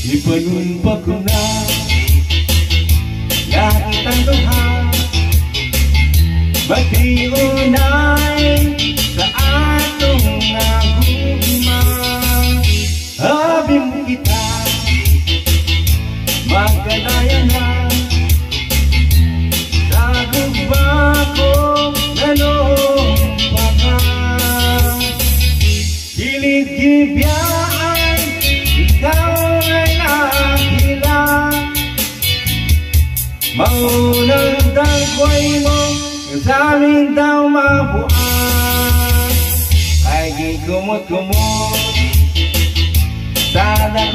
Ipanunpa ko na langit ang duha, magtiunay sa atong nagugma. Abim kita magkalayan na sa gugma ko nanong panga. Hilig-gibiyaan, ikaw ay nahilang, maunang dagway mo sa amin daw mabuang. Ay gikumot-kumot sana ko